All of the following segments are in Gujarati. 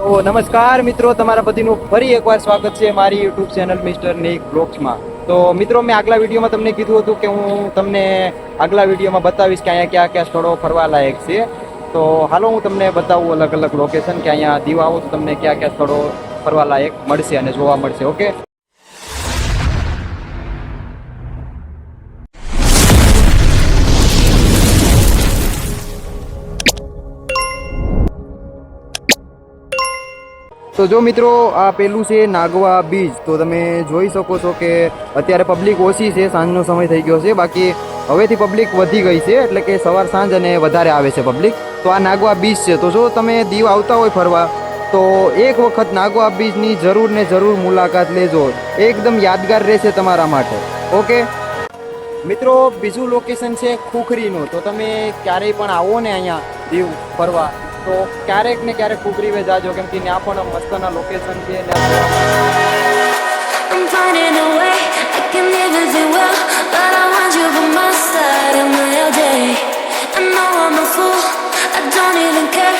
તો નમસ્કાર મિત્રો, તમારા બધીનું ફરી એકવાર સ્વાગત છે મારી યુટ્યુબ ચેનલ મિસ્ટર નિક બ્લોગ્સમાં। તો મિત્રો, મેં આગલા વિડીયોમાં તમને કીધું હતું કે હું તમને આગલા વિડીયોમાં બતાવીશ કે અહીંયા કયા કયા સ્થળો ફરવા લાયક છે। તો હાલો હું તમને બતાવું અલગ અલગ લોકેશન કે અહીંયા દીવ આવો તો તમને કયા કયા સ્થળો ફરવા લાયક મળશે અને જોવા મળશે। ઓકે, તો જો મિત્રો, આ પેલું છે નાગવા બીચ। તો તમે જોઈ શકો છો કે અત્યારે પબ્લિક ઓછી છે, સાંજનો સમય થઈ ગયો છે, બાકી હવેથી પબ્લિક વધી ગઈ છે, એટલે કે સવાર સાંજ અને વધારે આવે છે પબ્લિક। તો આ નાગવા બીચ છે। તો જો તમે દીવ આવતા હોય ફરવા તો એક વખત નાગવા બીચની જરૂર ને જરૂર મુલાકાત લેજો, એકદમ યાદગાર રહેશે તમારા માટે। ઓકે મિત્રો, બીજું લોકેશન છે ખુખરીનું। તો તમે ક્યારેય પણ આવો ને અહીંયા દીવ ફરવા તો ક્યારેક ને ક્યારેક ખુખરી વે જાજો, કેમ કે ત્યાં પણ મસ્તના લોકેશન છે। I'm finding a way, I can never do well, but I want you by my side of my all day. I know I'm a fool, I don't even care,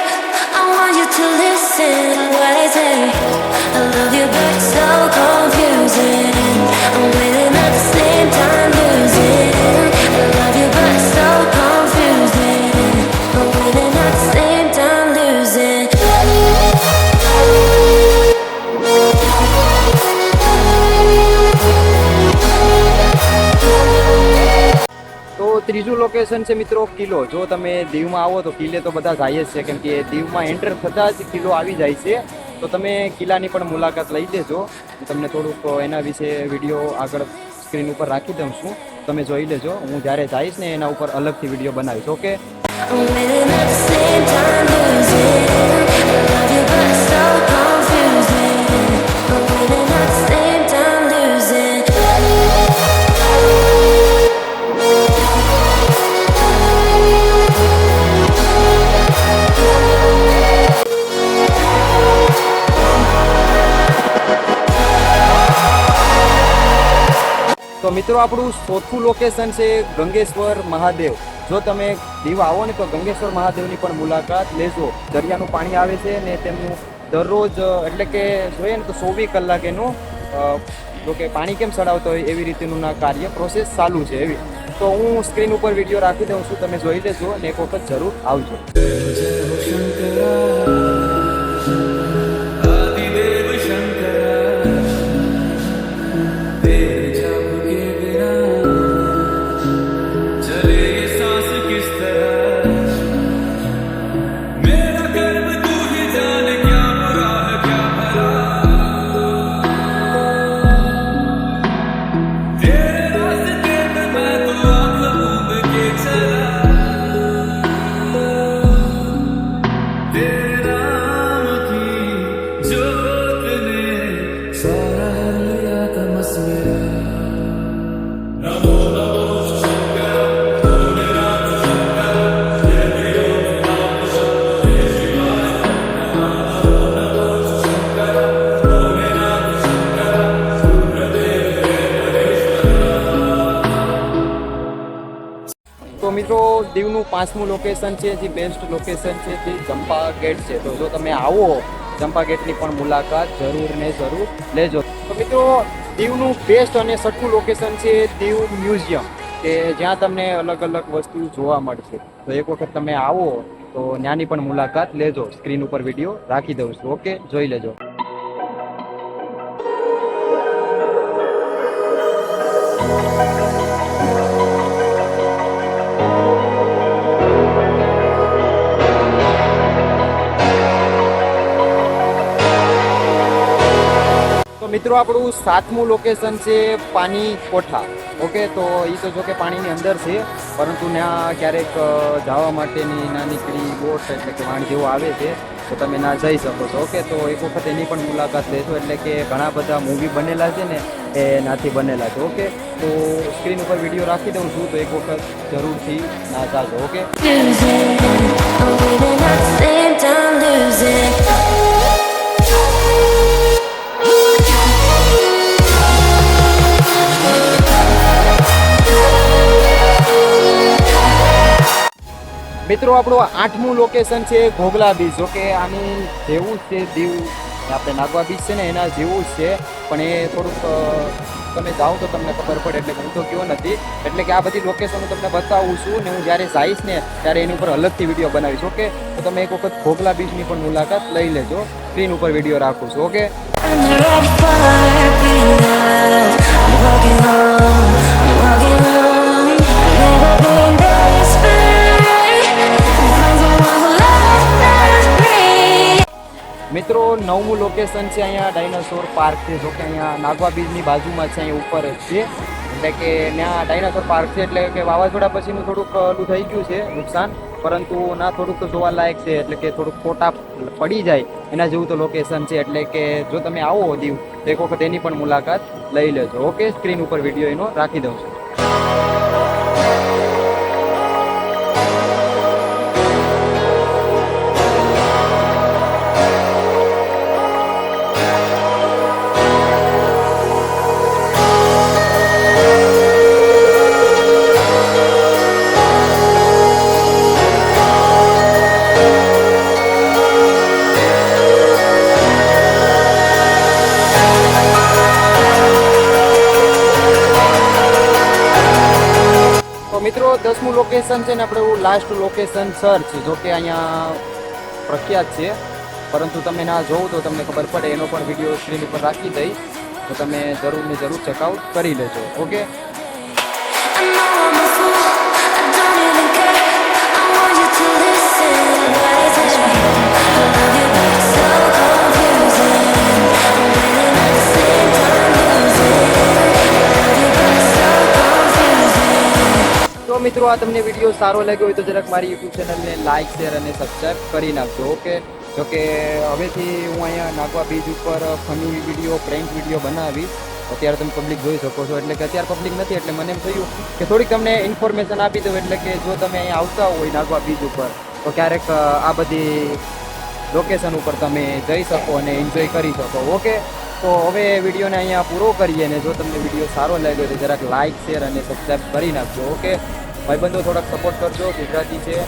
I want you to listen to what I say. I love you but it's so confusing, I'm winning at the same time losing. I love you but it's so confusing, I'm winning at the same time losing. તો ત્રીજું લોકેશન છે મિત્રો કિલ્લો। જો તમે દીવમાં આવો તો કિલ્લે તો બધા જાય જ છે, કેમ કે દીવમાં એન્ટર થતાં જ કિલ્લો આવી જાય છે। તો તમે કિલ્લાની પણ મુલાકાત લઈ દેજો। હું તમને થોડુંક એના વિશે વિડીયો આગળ સ્ક્રીન ઉપર રાખી દઉં છું, તમે જોઈ લેજો। હું જ્યારે જઈશ ને એના ઉપર અલગથી વિડીયો બનાવીશ। ઓકે, તો મિત્રો, આપણું ચોથું લોકેશન છે ગંગેશ્વર મહાદેવ। જો તમે દીવ આવો ને તો ગંગેશ્વર મહાદેવની પણ મુલાકાત લેજો। દરિયાનું પાણી આવે છે ને તેમનું દરરોજ એટલે કે જોઈએ ને તો 24 કલાક એનું જો કે પાણી કેમ ચડાવતો હોય એવી રીતનું ના કાર્ય પ્રોસેસ ચાલુ છે એવી। તો હું સ્ક્રીન ઉપર વિડીયો રાખી દઉં છું, તમે જોઈ લેજો ને એક વખત જરૂર આવજો। તો મિત્રો, દીવનું પાંચમું લોકેશન છે, જે બેસ્ટ લોકેશન છે તે ચંપા ગેટ છે। તો જો તમે આવો ચંપા ગેટની પણ મુલાકાત જરૂર ને જરૂર લેજો। તો મિત્રો, દીવનું બેસ્ટ અને છઠ્ઠું લોકેશન છે દીવ મ્યુઝિયમ, કે જ્યાં તમને અલગ અલગ વસ્તુ જોવા મળશે। તો એક વખત તમે આવો તો ત્યાંની પણ મુલાકાત લેજો। સ્ક્રીન ઉપર વિડીયો રાખી દઉં છું, ઓકે, જોઈ લેજો। મિત્રો, આપણું સાતમું લોકેશન છે પાની કોઠા। ઓકે, તો એ તો જો કે પાણીની અંદર છે, પરંતુ ત્યાં ક્યારેક જવા માટેની નાનીકડી બોટ એટલે કે વાણ જેવું આવે છે, તો તમે ના જઈ શકો છો। ઓકે, તો એક વખત એની પણ મુલાકાત લેશો, એટલે કે ઘણા બધા મૂવી બનેલા છે ને એ નાથી બનેલા છે। ઓકે, તો સ્ક્રીન ઉપર વિડીયો રાખી દઉં છું, તો એક વખત જરૂરથી ના જાજો। ઓકે, મિત્રો આપણું 8મું લોકેશન છે ઘોઘલા બીચ. જો કે આની જેવું જ છે દીવ આપણે નાગવા બીચ છે ને એના જેવું જ છે, પણ એ થોડુંક તમે જાઓ તો તમને ખબર પડે, એટલે હું તો ગયો નથી. એટલે કે આ બધી લોકેશન તમને બતાવું છું ને હું જ્યારે જઈશ ને ત્યારે એની ઉપર અલગથી વિડીયો બનાવીશ. ઓકે, તો તમે એક વખત ઘોઘલા બીચની પણ મુલાકાત લઈ લેજો. સ્ક્રીન ઉપર વિડીયો રાખું છું. ઓકે, મિત્રો 9મું લોકેશન છે અહીંયા ડાયનાસોર પાર્ક છે. જો કે અહીંયા નાગવા બીચની બાજુમાં છે, અહીંયા ઉપર જ છે. એટલે કે ત્યાં ડાયનાસોર પાર્ક છે, એટલે કે વાવાઝોડા પછીનું થોડુંક ઓલું થઈ ગયું છે નુકસાન, પરંતુ ના થોડુંક તો જોવાલાયક છે. એટલે કે થોડુંક ફોટા પડી જાય એના જેવું તો લોકેશન છે. એટલે કે જો તમે આવો દીવ તો એક વખત એની પણ મુલાકાત લઈ લેજો. ઓકે, સ્ક્રીન ઉપર વિડીયો એનો રાખી દઉં છું. મિત્રો 10મું લોકેશન છે ને આપણે એવું લાસ્ટ લોકેશન સર્ચ. જો કે અહીંયા પ્રખ્યાત છે, પરંતુ તમે ના જોવો તો તમને ખબર પડે. એનો પણ વિડીયો સ્ક્રીન ઉપર રાખી દઈશ, તો તમે જરૂર ને જરૂર ચેકઆઉટ કરી લેજો. ઓકે, તો મિત્રો આ તમને વિડીયો સારો લાગ્યો હોય તો જરાક મારી યુટ્યુબ ચેનલને લાઇક, શેર અને સબસ્ક્રાઈબ કરી નાખજો. ઓકે, જો કે હવેથી હું અહીંયા નાગવા બીચ ઉપર ફની વિડીયો, પ્રેન્ક વિડીયો બનાવીશ. અત્યારે તમે પબ્લિક જોઈ શકો છો, એટલે કે અત્યારે પબ્લિક નથી, એટલે મને એમ થયું કે થોડીક તમને ઇન્ફોર્મેશન આપી દઉં. એટલે કે જો તમે અહીંયા આવતા હોય નાગવા બીચ ઉપર તો ક્યારેક આ બધી લોકેશન ઉપર તમે જઈ શકો અને એન્જોય કરી શકો. ઓકે, તો હવે વિડીયોને અહીંયા પૂરો કરીએ, ને જો તમને વિડીયો સારો લાગ્યો તો જરાક લાઇક, શેર અને સબસ્ક્રાઈબ કરી નાખજો. ઓકે, ભાઈબંધો થોડાક સપોર્ટ કરજો, ગુજરાતી છે.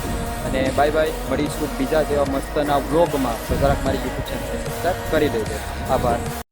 અને બાય બાય, મળીશું બીજા જેવા મસ્તના વ્લોગમાં. તો જરાક મારી યુટ્યુબ ચેનલને સબસ્ક્રાઈબ કરી દેજો. આભાર.